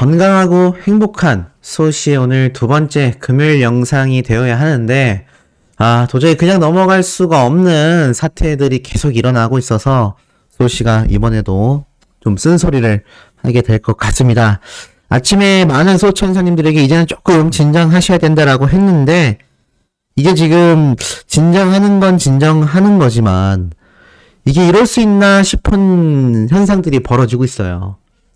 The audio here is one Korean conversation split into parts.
건강하고 행복한 소시의 오늘 두 번째 금요일 영상이 되어야 하는데, 도저히 그냥 넘어갈 수가 없는 사태들이 계속 일어나고 있어서 소시가 이번에도 좀 쓴소리를 하게 될 것 같습니다. 아침에 많은 소천사님들에게 이제는 조금 진정하셔야 된다라고 했는데, 이게 지금 진정하는 건 진정하는 거지만 이게 이럴 수 있나 싶은 현상들이 벌어지고 있어요.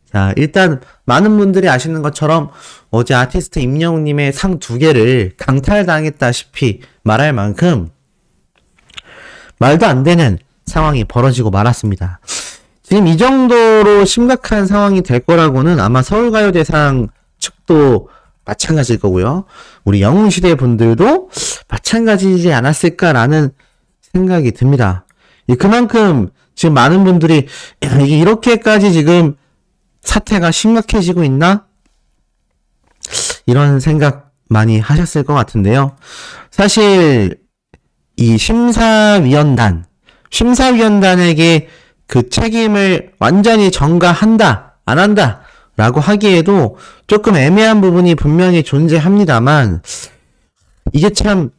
자, 일단 많은 분들이 아시는 것처럼 어제 아티스트 임영웅님의 상 2개를 강탈당했다시피 말할 만큼 말도 안 되는 상황이 벌어지고 말았습니다. 지금 이 정도로 심각한 상황이 될 거라고는 아마 서울가요대상 측도 마찬가지일 거고요. 우리 영웅시대 분들도 마찬가지이지 않았을까라는 생각이 듭니다. 그만큼 지금 많은 분들이 이게 이렇게까지 지금 사태가 심각해지고 있나? 이런 생각 많이 하셨을 것 같은데요. 사실 이 심사위원단에게 그 책임을 완전히 전가한다, 안 한다 라고 하기에도 조금 애매한 부분이 분명히 존재합니다만, 이게 참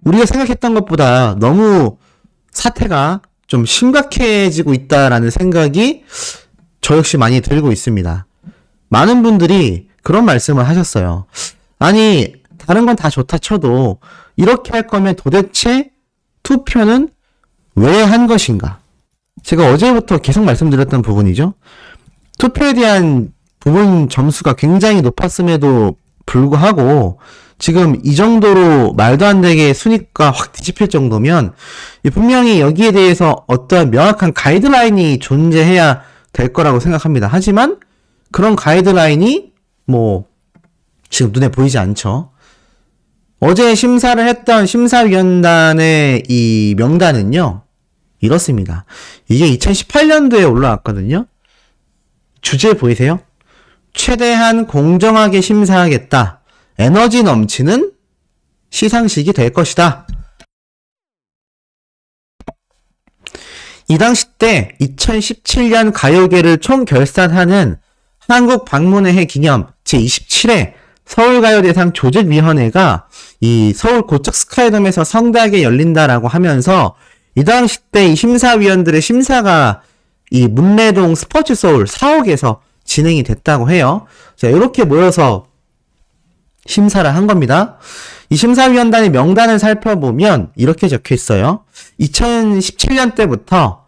우리가 생각했던 것보다 너무 사태가 좀 심각해지고 있다라는 생각이 저 역시 많이 들고 있습니다. 많은 분들이 그런 말씀을 하셨어요. 아니, 다른 건 다 좋다 쳐도 이렇게 할 거면 도대체 투표는 왜 한 것인가? 제가 어제부터 계속 말씀드렸던 부분이죠. 투표에 대한 부분 점수가 굉장히 높았음에도 불구하고 지금 이 정도로 말도 안 되게 순위가 확 뒤집힐 정도면 분명히 여기에 대해서 어떠한 명확한 가이드라인이 존재해야 될 거라고 생각합니다. 하지만 그런 가이드라인이 지금 눈에 보이지 않죠. 어제 심사를 했던 심사위원단의 이 명단은요, 이렇습니다. 이게 2018년도에 올라왔거든요. 주제 보이세요? 최대한 공정하게 심사하겠다. 에너지 넘치는 시상식이 될 것이다. 이 당시 때 2017년 가요계를 총결산하는 한국 방문의 해 기념 제27회 서울가요대상 조직위원회가 이 서울 고척 스카이돔에서 성대하게 열린다라고 하면서 이 당시 때 이 심사위원들의 심사가 이 문래동 스포츠서울 사옥에서 진행이 됐다고 해요. 자, 이렇게 모여서 심사를 한 겁니다. 이 심사위원단의 명단을 살펴보면 이렇게 적혀 있어요. 2017년 때부터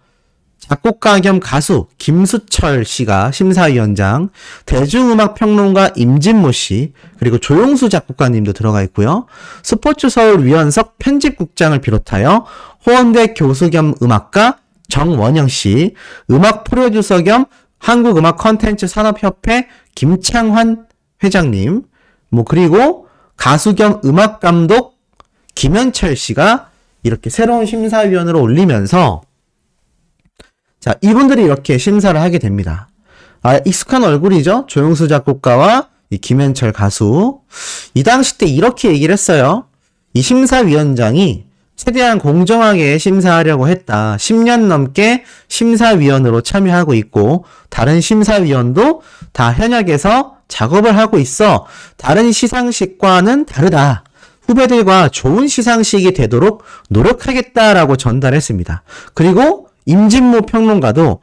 작곡가 겸 가수 김수철 씨가 심사위원장, 대중음악평론가 임진모 씨, 그리고 조용수 작곡가님도 들어가 있고요. 스포츠서울 위원석 편집국장을 비롯하여 호원대 교수 겸 음악가 정원영 씨, 음악 프로듀서 겸 한국음악 컨텐츠 산업협회 김창환 회장님, 그리고 가수 겸 음악감독 김현철 씨가 이렇게 새로운 심사위원으로 올리면서, 자, 이분들이 이렇게 심사를 하게 됩니다. 익숙한 얼굴이죠? 조용수 작곡가와 이 김현철 가수. 이 당시 때 이렇게 얘기를 했어요. 이 심사위원장이 최대한 공정하게 심사하려고 했다. 10년 넘게 심사위원으로 참여하고 있고 다른 심사위원도 다 현역에서 작업을 하고 있어. 다른 시상식과는 다르다. 후배들과 좋은 시상식이 되도록 노력하겠다라고 전달했습니다. 그리고 임진모 평론가도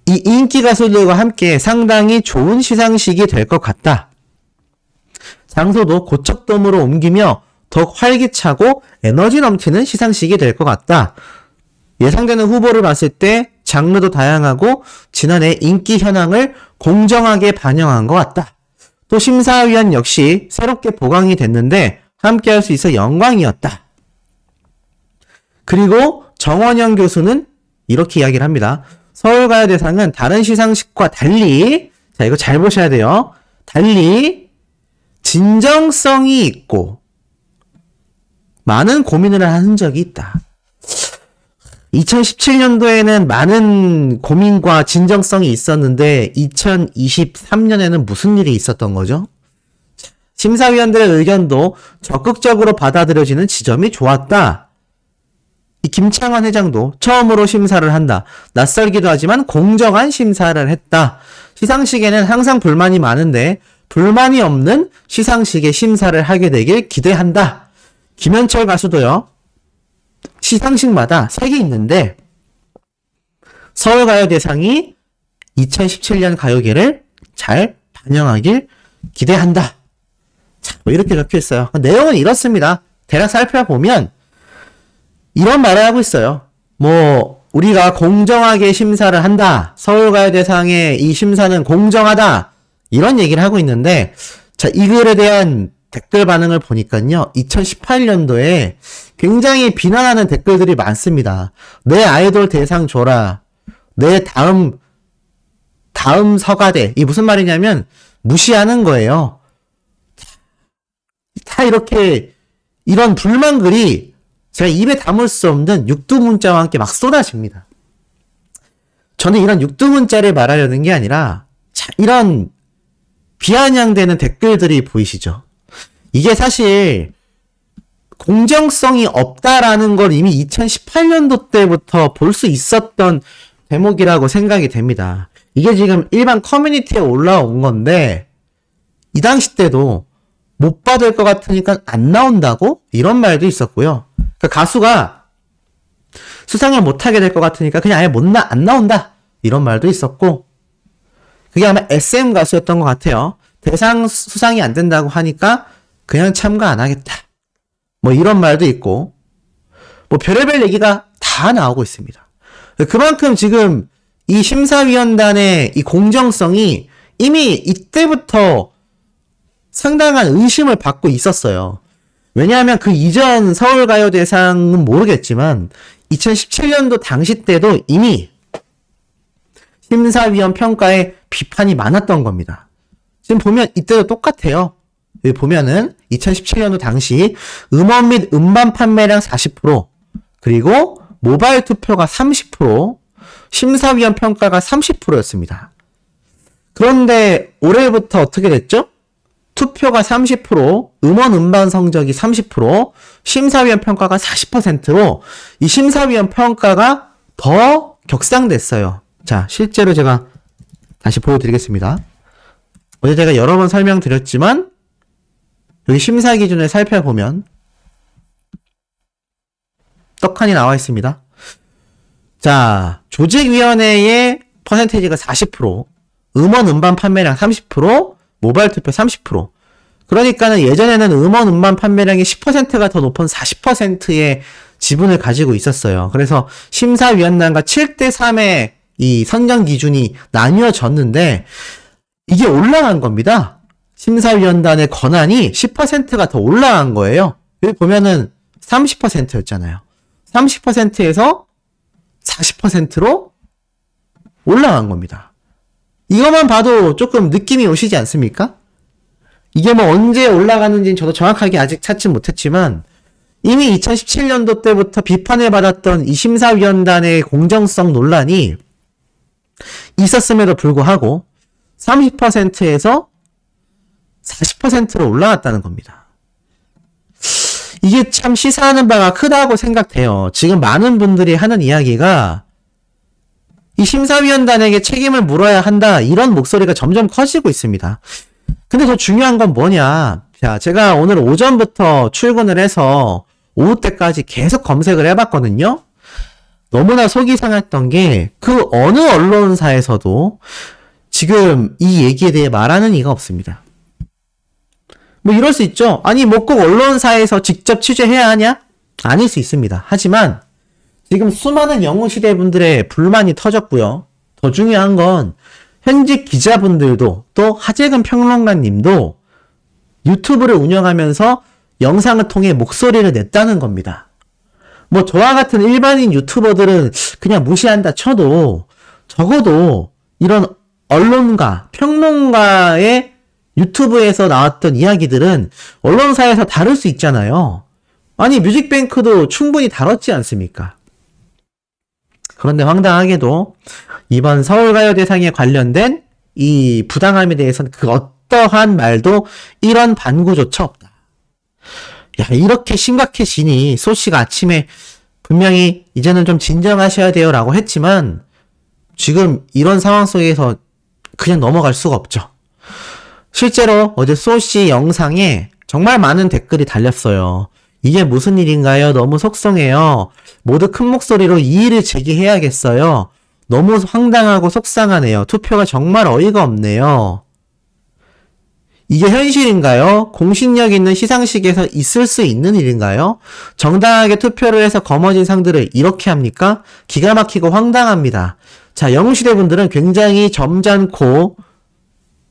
이 인기 가수들과 함께 상당히 좋은 시상식이 될 것 같다. 장소도 고척돔으로 옮기며 더욱 활기차고 에너지 넘치는 시상식이 될 것 같다. 예상되는 후보를 봤을 때 장르도 다양하고 지난해 인기 현황을 공정하게 반영한 것 같다. 또 심사위원 역시 새롭게 보강이 됐는데 함께할 수 있어 영광이었다. 그리고 정원영 교수는 이렇게 이야기를 합니다. 서울가요대상은 다른 시상식과 달리, 자, 이거 잘 보셔야 돼요. 달리 진정성이 있고 많은 고민을 한 흔적이 있다. 2017년도에는 많은 고민과 진정성이 있었는데 2023년에는 무슨 일이 있었던 거죠? 심사위원들의 의견도 적극적으로 받아들여지는 지점이 좋았다. 이 김창완 회장도 처음으로 심사를 한다. 낯설기도 하지만 공정한 심사를 했다. 시상식에는 항상 불만이 많은데 불만이 없는 시상식의 심사를 하게 되길 기대한다. 김현철 가수도요. 시상식마다 3개 있는데 서울가요대상이 2017년 가요계를 잘 반영하길 기대한다. 자, 뭐 이렇게 적혀있어요. 내용은 이렇습니다. 대략 살펴보면 이런 말을 하고 있어요. 뭐 우리가 공정하게 심사를 한다. 서울가요대상의 이 심사는 공정하다. 이런 얘기를 하고 있는데 자, 이 글에 대한 댓글 반응을 보니까요. 2018년도에 굉장히 비난하는 댓글들이 많습니다. 내 아이돌 대상 줘라. 내 다음 서가대. 이 무슨 말이냐면 무시하는 거예요. 다 이렇게 이런 불만글이 제가 입에 담을 수 없는 육두문자와 함께 막 쏟아집니다. 저는 이런 육두문자를 말하려는 게 아니라 이런 비아냥대는 댓글들이 보이시죠? 이게 사실 공정성이 없다라는 걸 이미 2018년도 때부터 볼 수 있었던 대목이라고 생각이 됩니다. 이게 지금 일반 커뮤니티에 올라온 건데 이 당시 때도 못 받을 것 같으니까 안 나온다고? 이런 말도 있었고요. 그러니까 가수가 수상을 못하게 될 것 같으니까 그냥 아예 안 나온다. 이런 말도 있었고 그게 아마 SM 가수였던 것 같아요. 대상 수상이 안 된다고 하니까 그냥 참가 안 하겠다. 뭐 이런 말도 있고 뭐 별의별 얘기가 다 나오고 있습니다. 그만큼 지금 이 심사위원단의 이 공정성이 이미 이때부터 상당한 의심을 받고 있었어요. 왜냐하면 그 이전 서울가요대상은 모르겠지만 2017년도 당시 때도 이미 심사위원 평가에 비판이 많았던 겁니다. 지금 보면 이때도 똑같아요. 여기 보면은 2017년도 당시 음원 및 음반 판매량 40% 그리고 모바일 투표가 30% 심사위원 평가가 30%였습니다. 그런데 올해부터 어떻게 됐죠? 투표가 30%, 음원 음반 성적이 30%, 심사위원 평가가 40%로 이 심사위원 평가가 더 격상됐어요. 자, 실제로 제가 다시 보여드리겠습니다. 어제 제가 여러 번 설명드렸지만 여기 심사 기준을 살펴보면 떡하니 나와 있습니다. 자, 조직위원회의 퍼센테이지가 40%, 음원 음반 판매량 30%, 모바일 투표 30%. 그러니까는 예전에는 음원 음반 판매량이 10%가 더 높은 40%의 지분을 가지고 있었어요. 그래서 심사위원단과 7대3의 이 선정 기준이 나뉘어졌는데 이게 올라간 겁니다. 심사위원단의 권한이 10%가 더 올라간 거예요. 여기 보면은 30%였잖아요. 30%에서 40%로 올라간 겁니다. 이것만 봐도 조금 느낌이 오시지 않습니까? 이게 뭐 언제 올라가는지는 저도 정확하게 아직 찾지 못했지만 이미 2017년도 때부터 비판을 받았던 이 심사위원단의 공정성 논란이 있었음에도 불구하고 30%에서 40%로 올라갔다는 겁니다. 이게 참 시사하는 바가 크다고 생각돼요. 지금 많은 분들이 하는 이야기가 이 심사위원단에게 책임을 물어야 한다 이런 목소리가 점점 커지고 있습니다. 근데 더 중요한 건 뭐냐. 자, 제가 오늘 오전부터 출근을 해서 오후 때까지 계속 검색을 해봤거든요. 너무나 속이 상했던 게 그 어느 언론사에서도 지금 이 얘기에 대해 말하는 이가 없습니다. 뭐 이럴 수 있죠. 아니 뭐 꼭 언론사에서 직접 취재해야 하냐? 아닐 수 있습니다. 하지만 지금 수많은 영웅시대 분들의 불만이 터졌고요. 더 중요한 건 현직 기자분들도 또 하재근 평론가님도 유튜브를 운영하면서 영상을 통해 목소리를 냈다는 겁니다. 뭐 저와 같은 일반인 유튜버들은 그냥 무시한다 쳐도 적어도 이런 언론가, 평론가의 유튜브에서 나왔던 이야기들은 언론사에서 다룰 수 있잖아요. 아니 뮤직뱅크도 충분히 다뤘지 않습니까? 그런데 황당하게도 이번 서울가요대상에 관련된 이 부당함에 대해서는 그 어떠한 말도 이런 반구조차 없다. 야, 이렇게 심각해지니 소씨가 아침에 분명히 이제는 좀 진정하셔야 돼요 라고 했지만 지금 이런 상황 속에서 그냥 넘어갈 수가 없죠. 실제로 어제 소씨 영상에 정말 많은 댓글이 달렸어요. 이게 무슨 일인가요? 너무 속상해요. 모두 큰 목소리로 이의를 제기해야겠어요. 너무 황당하고 속상하네요. 투표가 정말 어이가 없네요. 이게 현실인가요? 공신력 있는 시상식에서 있을 수 있는 일인가요? 정당하게 투표를 해서 거머쥔 상들을 이렇게 합니까? 기가 막히고 황당합니다. 자, 영웅시대 분들은 굉장히 점잖고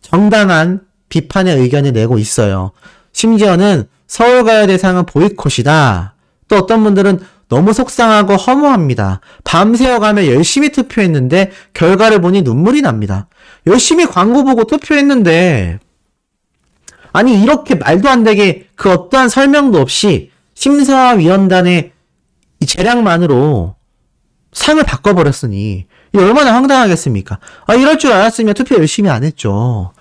정당한 비판의 의견을 내고 있어요. 심지어는 서울가요대상은 보이콧이다. 또 어떤 분들은 너무 속상하고 허무합니다. 밤새워가며 열심히 투표했는데 결과를 보니 눈물이 납니다. 열심히 광고 보고 투표했는데 아니 이렇게 말도 안 되게 그 어떠한 설명도 없이 심사위원단의 이 재량만으로 상을 바꿔버렸으니 이게 얼마나 황당하겠습니까? 아 이럴 줄 알았으면 투표 열심히 안 했죠.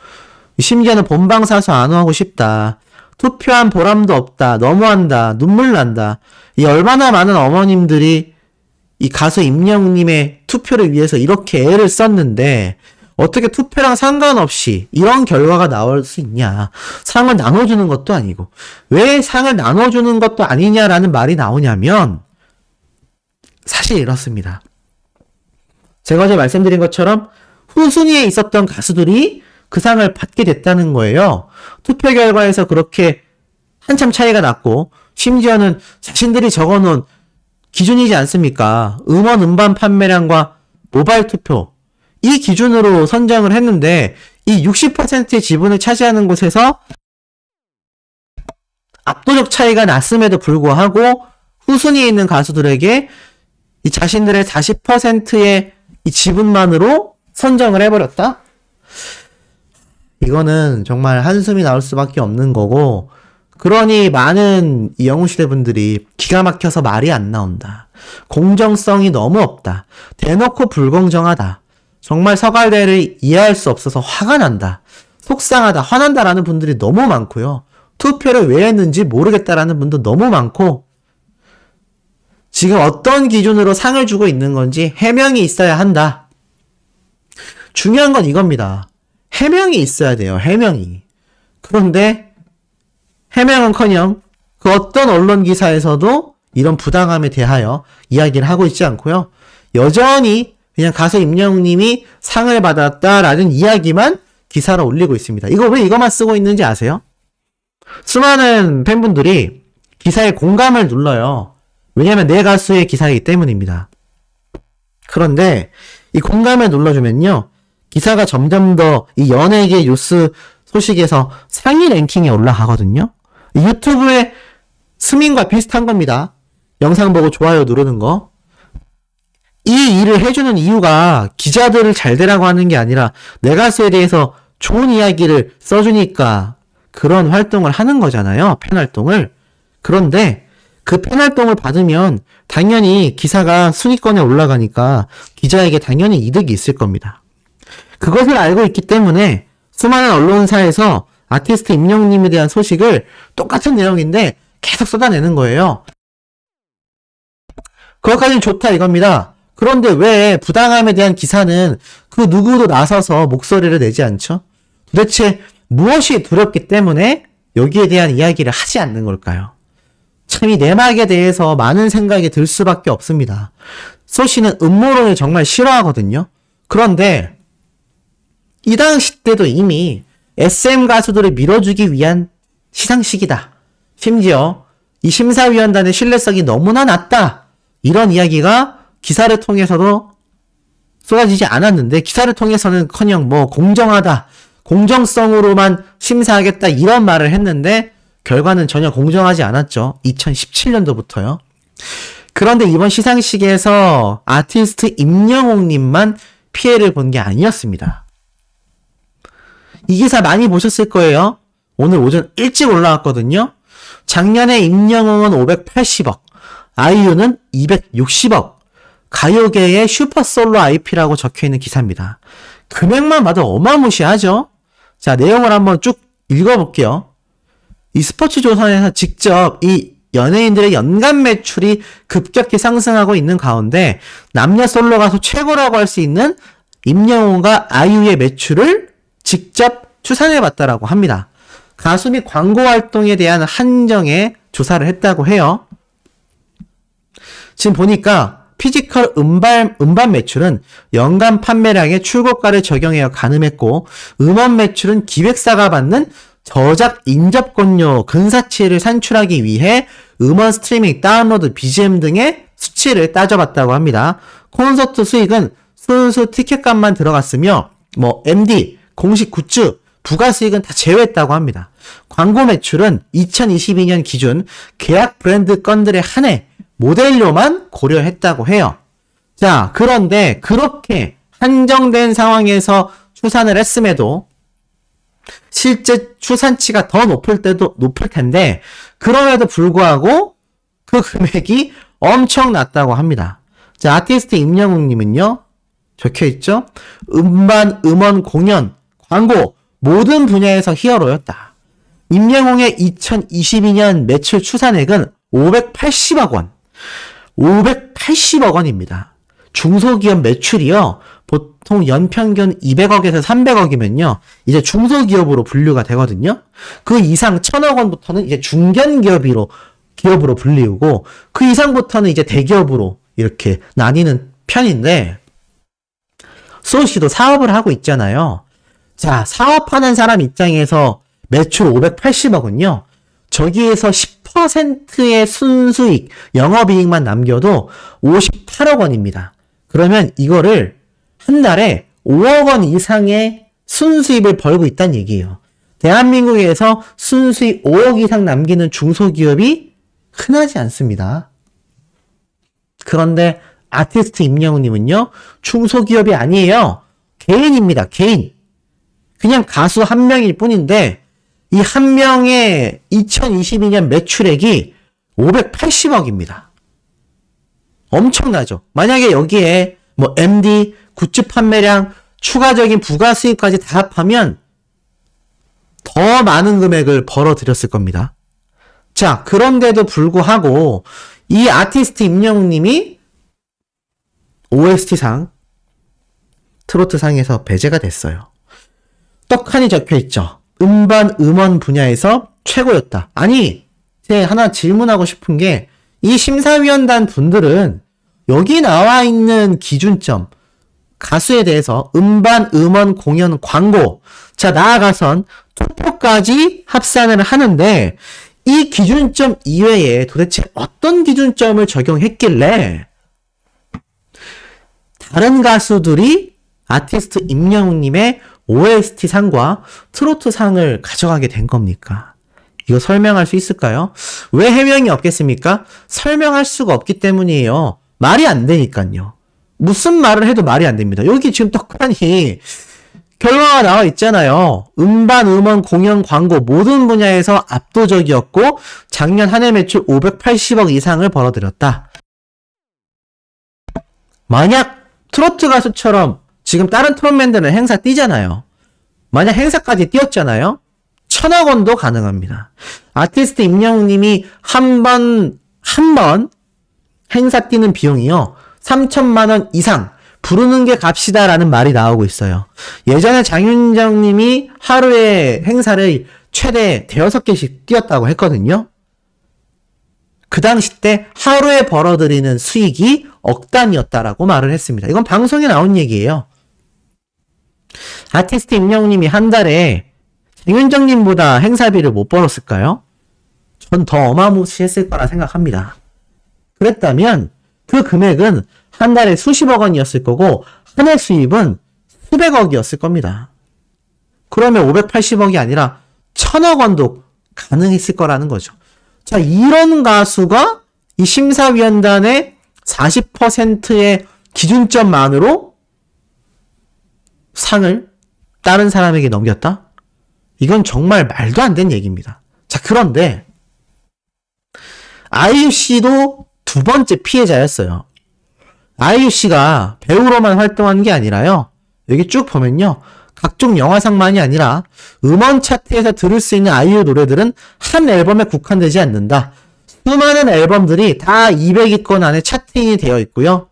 심지어는 본방사수 안 하고 싶다. 투표한 보람도 없다. 너무한다. 눈물 난다. 이 얼마나 많은 어머님들이 이 가수 임영웅님의 투표를 위해서 이렇게 애를 썼는데 어떻게 투표랑 상관없이 이런 결과가 나올 수 있냐. 상을 나눠주는 것도 아니고 왜 상을 나눠주는 것도 아니냐라는 말이 나오냐면 사실 이렇습니다. 제가 어제 말씀드린 것처럼 후순위에 있었던 가수들이 그 상을 받게 됐다는 거예요. 투표 결과에서 그렇게 한참 차이가 났고 심지어는 자신들이 적어놓은 기준이지 않습니까? 음원 음반 판매량과 모바일 투표 이 기준으로 선정을 했는데 이 60%의 지분을 차지하는 곳에서 압도적 차이가 났음에도 불구하고 후순위에 있는 가수들에게 이 자신들의 40%의 이 지분만으로 선정을 해버렸다? 이거는 정말 한숨이 나올 수밖에 없는 거고 그러니 많은 이 영웅시대 분들이 기가 막혀서 말이 안 나온다. 공정성이 너무 없다. 대놓고 불공정하다. 정말 서갈대를 이해할 수 없어서 화가 난다. 속상하다. 화난다라는 분들이 너무 많고요. 투표를 왜 했는지 모르겠다라는 분도 너무 많고 지금 어떤 기준으로 상을 주고 있는 건지 해명이 있어야 한다. 중요한 건 이겁니다. 해명이 있어야 돼요. 해명이. 그런데 해명은커녕 그 어떤 언론 기사에서도 이런 부당함에 대하여 이야기를 하고 있지 않고요. 여전히 그냥 가수 임영웅님이 상을 받았다라는 이야기만 기사로 올리고 있습니다. 이거 왜 이거만 쓰고 있는지 아세요? 수많은 팬분들이 기사에 공감을 눌러요. 왜냐면 내 가수의 기사이기 때문입니다. 그런데 이 공감을 눌러주면요. 기사가 점점 더 이 연예계 뉴스 소식에서 상위 랭킹에 올라가거든요. 유튜브의 스밍과 비슷한 겁니다. 영상 보고 좋아요 누르는 거. 이 일을 해주는 이유가 기자들을 잘 되라고 하는 게 아니라 내 가수에 대해서 좋은 이야기를 써주니까 그런 활동을 하는 거잖아요. 팬활동을. 그런데 그 팬활동을 받으면 당연히 기사가 순위권에 올라가니까 기자에게 당연히 이득이 있을 겁니다. 그것을 알고 있기 때문에 수많은 언론사에서 아티스트 임영웅님에 대한 소식을 똑같은 내용인데 계속 쏟아내는 거예요. 그것까지는 좋다 이겁니다. 그런데 왜 부당함에 대한 기사는 그 누구도 나서서 목소리를 내지 않죠? 도대체 무엇이 두렵기 때문에 여기에 대한 이야기를 하지 않는 걸까요? 참 이 내막에 대해서 많은 생각이 들 수밖에 없습니다. 소씨는 음모론을 정말 싫어하거든요. 그런데 이 당시 때도 이미 SM 가수들을 밀어주기 위한 시상식이다. 심지어 이 심사위원단의 신뢰성이 너무나 낮다. 이런 이야기가 기사를 통해서도 쏟아지지 않았는데 기사를 통해서는커녕 뭐 공정하다. 공정성으로만 심사하겠다. 이런 말을 했는데 결과는 전혀 공정하지 않았죠. 2017년도부터요. 그런데 이번 시상식에서 아티스트 임영웅님만 피해를 본 게 아니었습니다. 이 기사 많이 보셨을 거예요. 오늘 오전 일찍 올라왔거든요. 작년에 임영웅은 580억, 아이유는 260억, 가요계의 슈퍼솔로 IP라고 적혀있는 기사입니다. 금액만 봐도 어마무시하죠? 자, 내용을 한번 쭉 읽어볼게요. 이 스포츠조선에서 직접 이 연예인들의 연간 매출이 급격히 상승하고 있는 가운데 남녀 솔로 가수 최고라고 할 수 있는 임영웅과 아이유의 매출을 직접 추산해봤다라고 합니다. 가수 및 광고 활동에 대한 한정에 조사를 했다고 해요. 지금 보니까 피지컬 음반 매출은 연간 판매량에 출고가를 적용하여 가늠했고 음원 매출은 기획사가 받는 저작 인접권료 근사치를 산출하기 위해 음원 스트리밍, 다운로드, BGM 등의 수치를 따져봤다고 합니다. 콘서트 수익은 순수 티켓값만 들어갔으며 MD, 공식 굿즈, 부가 수익은 다 제외했다고 합니다. 광고 매출은 2022년 기준 계약 브랜드 건들에 한해 모델료만 고려했다고 해요. 자, 그런데 그렇게 한정된 상황에서 추산을 했음에도 실제 추산치가 더 높을 텐데 그럼에도 불구하고 그 금액이 엄청 낮다고 합니다. 자, 아티스트 임영웅님은요, 적혀있죠? 음반, 음원, 공연, 광고 모든 분야에서 히어로였다. 임영웅의 2022년 매출 추산액은 580억 원. 580억 원입니다. 중소기업 매출이요, 보통 연평균 200억에서 300억이면요, 이제 중소기업으로 분류가 되거든요. 그 이상 1000억 원부터는 이제 중견기업으로 불리우고, 그 이상부터는 이제 대기업으로 이렇게 나뉘는 편인데, 소씨도 사업을 하고 있잖아요. 자, 사업하는 사람 입장에서 매출 580억은요, 저기에서 10%의 순수익, 영업이익만 남겨도 58억 원입니다. 그러면 이거를 한 달에 5억 원 이상의 순수입을 벌고 있다는 얘기예요. 대한민국에서 순수익 5억 이상 남기는 중소기업이 흔하지 않습니다. 그런데 아티스트 임영웅님은요, 중소기업이 아니에요. 개인입니다. 개인. 그냥 가수 한 명일 뿐인데 이 한 명의 2022년 매출액이 580억입니다. 엄청나죠? 만약에 여기에 MD, 굿즈 판매량, 추가적인 부가 수익까지 다 합하면 더 많은 금액을 벌어들였을 겁니다. 자, 그런데도 불구하고 이 아티스트 임영웅님이 OST상, 트로트상에서 배제가 됐어요. 떡하니 적혀있죠. 음반, 음원 분야에서 최고였다. 아니, 제가 하나 질문하고 싶은 게, 이 심사위원단 분들은 여기 나와 있는 기준점, 가수에 대해서 음반, 음원, 공연, 광고, 자, 나아가선 투표까지 합산을 하는데, 이 기준점 이외에 도대체 어떤 기준점을 적용했길래 다른 가수들이 아티스트 임영웅님의 OST 상과 트로트 상을 가져가게 된 겁니까? 이거 설명할 수 있을까요? 왜 해명이 없겠습니까? 설명할 수가 없기 때문이에요. 말이 안 되니까요. 무슨 말을 해도 말이 안 됩니다. 여기 지금 떡하니 결과가 나와 있잖아요. 음반, 음원, 공연, 광고 모든 분야에서 압도적이었고 작년 한 해 매출 580억 이상을 벌어들였다. 만약 트로트 가수처럼 지금 다른 트롯맨들은 행사 뛰잖아요. 만약 행사까지 뛰었잖아요. 1000억 원도 가능합니다. 아티스트 임영웅님이 한 번 행사 뛰는 비용이요, 3천만 원 이상 부르는 게 값이다라는 말이 나오고 있어요. 예전에 장윤정님이 하루에 행사를 최대 5개씩 뛰었다고 했거든요. 그 당시 때 하루에 벌어들이는 수익이 억 단위였다라고 말을 했습니다. 이건 방송에 나온 얘기예요. 아티스트 임영웅님이 한 달에 장윤정님보다 행사비를 못 벌었을까요? 전 더 어마무시했을 거라 생각합니다. 그랬다면 그 금액은 한 달에 수십억 원이었을 거고 한 해 수입은 수백억이었을 겁니다. 그러면 580억이 아니라 1000억 원도 가능했을 거라는 거죠. 자, 이런 가수가 이 심사위원단의 40%의 기준점만으로 상을 다른 사람에게 넘겼다? 이건 정말 말도 안 되는 얘기입니다. 자, 그런데 아이유 씨도 두 번째 피해자였어요. 아이유 씨가 배우로만 활동한 게 아니라요, 여기 쭉 보면요, 각종 영화상만이 아니라 음원 차트에서 들을 수 있는 아이유 노래들은 한 앨범에 국한되지 않는다. 수많은 앨범들이 다 200위권 안에 차트인이 되어 있고요.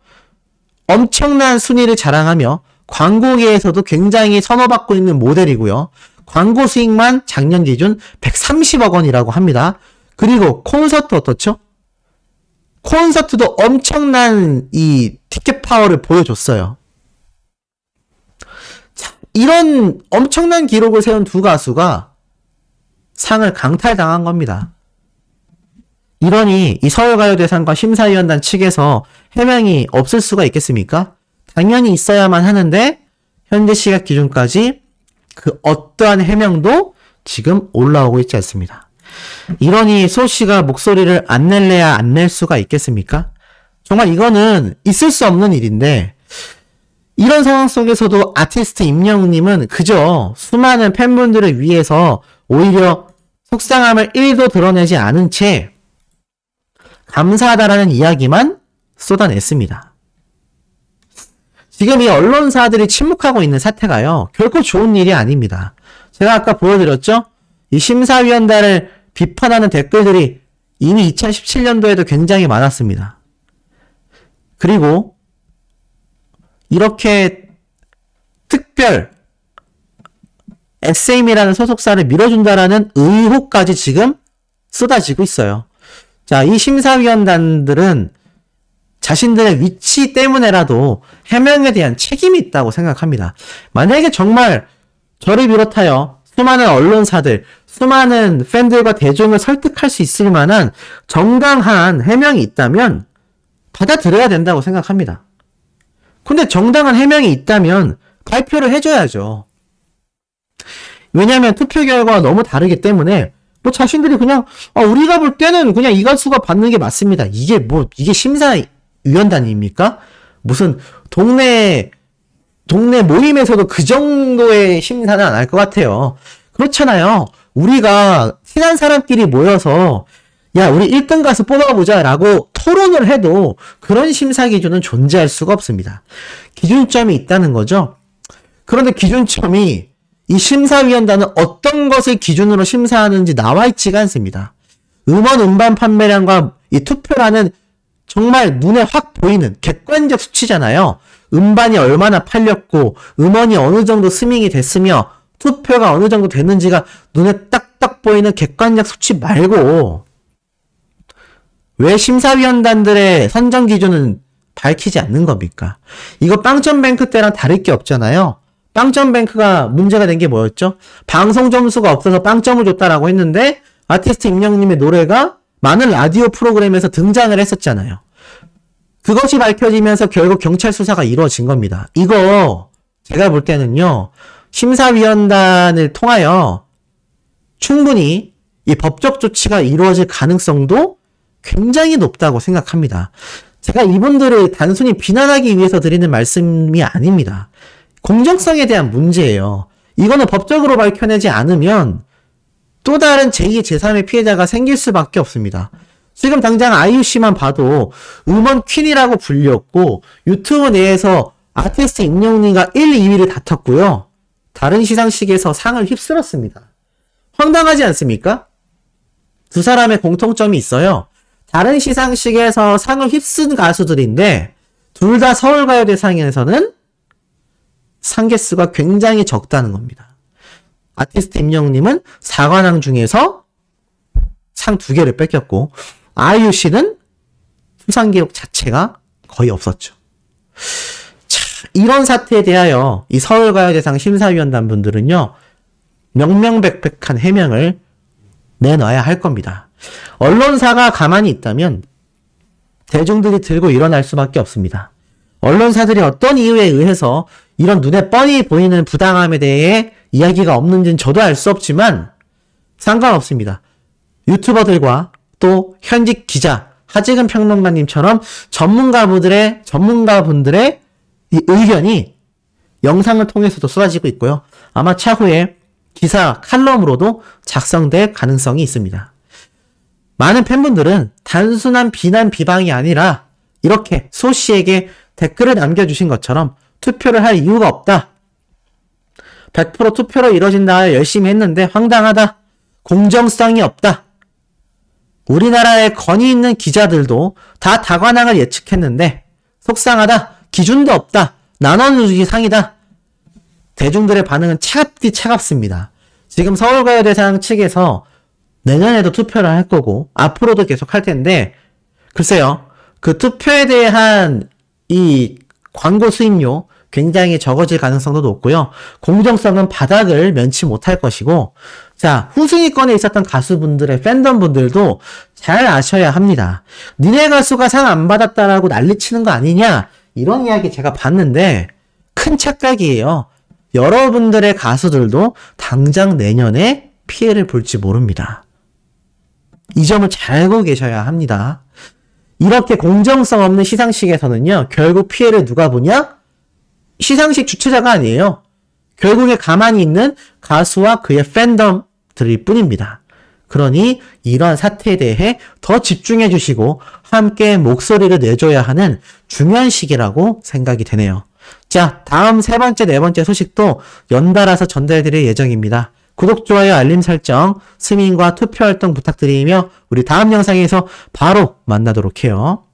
엄청난 순위를 자랑하며 광고계에서도 굉장히 선호받고 있는 모델이고요. 광고 수익만 작년 기준 130억 원이라고 합니다. 그리고 콘서트 어떻죠? 콘서트도 엄청난 이 티켓 파워를 보여줬어요. 자, 이런 엄청난 기록을 세운 두 가수가 상을 강탈당한 겁니다. 이러니 이 서울가요대상과 심사위원단 측에서 해명이 없을 수가 있겠습니까? 당연히 있어야만 하는데 현재 시각 기준까지 그 어떠한 해명도 지금 올라오고 있지 않습니다. 이러니 소씨가 목소리를 안 낼래야 안 낼 수가 있겠습니까? 정말 이거는 있을 수 없는 일인데 이런 상황 속에서도 아티스트 임영웅님은 그저 수많은 팬분들을 위해서 오히려 속상함을 1도 드러내지 않은 채 감사하다라는 이야기만 쏟아냈습니다. 지금 이 언론사들이 침묵하고 있는 사태가요, 결코 좋은 일이 아닙니다. 제가 아까 보여드렸죠? 이 심사위원단을 비판하는 댓글들이 이미 2017년도에도 굉장히 많았습니다. 그리고 이렇게 특별 SM이라는 소속사를 밀어준다라는 의혹까지 지금 쏟아지고 있어요. 자, 이 심사위원단들은 자신들의 위치 때문에라도 해명에 대한 책임이 있다고 생각합니다. 만약에 정말 저를 비롯하여 수많은 언론사들, 수많은 팬들과 대중을 설득할 수 있을 만한 정당한 해명이 있다면 받아들여야 된다고 생각합니다. 근데 정당한 해명이 있다면 발표를 해줘야죠. 왜냐하면 투표 결과가 너무 다르기 때문에 뭐 자신들이 그냥 우리가 볼 때는 그냥 이 가수가 받는 게 맞습니다. 이게 심사위원단입니까? 무슨 동네 모임에서도 그 정도의 심사는 안 할 것 같아요. 그렇잖아요. 우리가 친한 사람끼리 모여서 야, 우리 1등 가수 뽑아보자 라고 토론을 해도 그런 심사 기준은 존재할 수가 없습니다. 기준점이 있다는 거죠. 그런데 기준점이 이 심사위원단은 어떤 것을 기준으로 심사하는지 나와 있지가 않습니다. 음원 음반 판매량과 이 투표라는 정말 눈에 확 보이는 객관적 수치잖아요. 음반이 얼마나 팔렸고 음원이 어느 정도 스밍이 됐으며 투표가 어느 정도 됐는지가 눈에 딱딱 보이는 객관적 수치 말고 왜 심사위원단들의 선정 기준은 밝히지 않는 겁니까? 이거 빵점뱅크 때랑 다를 게 없잖아요. 빵점뱅크가 문제가 된 게 뭐였죠? 방송 점수가 없어서 빵점을 줬다라고 했는데 아티스트 임영웅님의 노래가 많은 라디오 프로그램에서 등장을 했었잖아요. 그것이 밝혀지면서 결국 경찰 수사가 이루어진 겁니다. 이거 제가 볼 때는요, 심사위원단을 통하여 충분히 이 법적 조치가 이루어질 가능성도 굉장히 높다고 생각합니다. 제가 이분들을 단순히 비난하기 위해서 드리는 말씀이 아닙니다. 공정성에 대한 문제예요. 이거는 법적으로 밝혀내지 않으면 또 다른 제2, 제3의 피해자가 생길 수밖에 없습니다. 지금 당장 아이유씨만 봐도 음원 퀸이라고 불렸고 유튜브 내에서 아티스트 임영웅님과 1, 2위를 다퉜고요. 다른 시상식에서 상을 휩쓸었습니다. 황당하지 않습니까? 두 사람의 공통점이 있어요. 다른 시상식에서 상을 휩쓴 가수들인데 둘 다 서울가요대상에서는 상 개수가 굉장히 적다는 겁니다. 아티스트 임영웅님은 4관왕 중에서 상 2개를 뺏겼고 아이유씨는 수상 기록 자체가 거의 없었죠. 자, 이런 사태에 대하여 이 서울가요대상 심사위원단 분들은요, 명명백백한 해명을 내놔야 할 겁니다. 언론사가 가만히 있다면 대중들이 들고 일어날 수밖에 없습니다. 언론사들이 어떤 이유에 의해서 이런 눈에 뻔히 보이는 부당함에 대해 이야기가 없는지는 저도 알 수 없지만 상관없습니다. 유튜버들과 또 현직 기자, 하지근 평론가님처럼 전문가분들의 이 의견이 영상을 통해서도 쏟아지고 있고요. 아마 차후에 기사, 칼럼으로도 작성될 가능성이 있습니다. 많은 팬분들은 단순한 비난, 비방이 아니라 이렇게 소 씨에게 댓글을 남겨주신 것처럼 투표를 할 이유가 없다. 100% 투표로 이뤄진다 열심히 했는데 황당하다. 공정성이 없다. 우리나라의 권위 있는 기자들도 다 다관왕을 예측했는데 속상하다, 기준도 없다, 나눠주기 상이다. 대중들의 반응은 차갑디 차갑습니다. 지금 서울가요대상 측에서 내년에도 투표를 할 거고 앞으로도 계속 할 텐데 글쎄요. 그 투표에 대한 이 광고 수입료 굉장히 적어질 가능성도 높고요. 공정성은 바닥을 면치 못할 것이고 자, 후순위권에 있었던 가수분들의 팬덤분들도 잘 아셔야 합니다. 니네 가수가 상 안 받았다라고 난리치는 거 아니냐 이런 이야기 제가 봤는데 큰 착각이에요. 여러분들의 가수들도 당장 내년에 피해를 볼지 모릅니다. 이 점을 잘 알고 계셔야 합니다. 이렇게 공정성 없는 시상식에서는요. 결국 피해를 누가 보냐? 시상식 주최자가 아니에요. 결국에 가만히 있는 가수와 그의 팬덤들일 뿐입니다. 그러니 이러한 사태에 대해 더 집중해 주시고 함께 목소리를 내줘야 하는 중요한 시기라고 생각이 되네요. 자, 다음 세 번째, 네 번째 소식도 연달아서 전달드릴 예정입니다. 구독, 좋아요, 알림 설정, 스밍과 투표 활동 부탁드리며 우리 다음 영상에서 바로 만나도록 해요.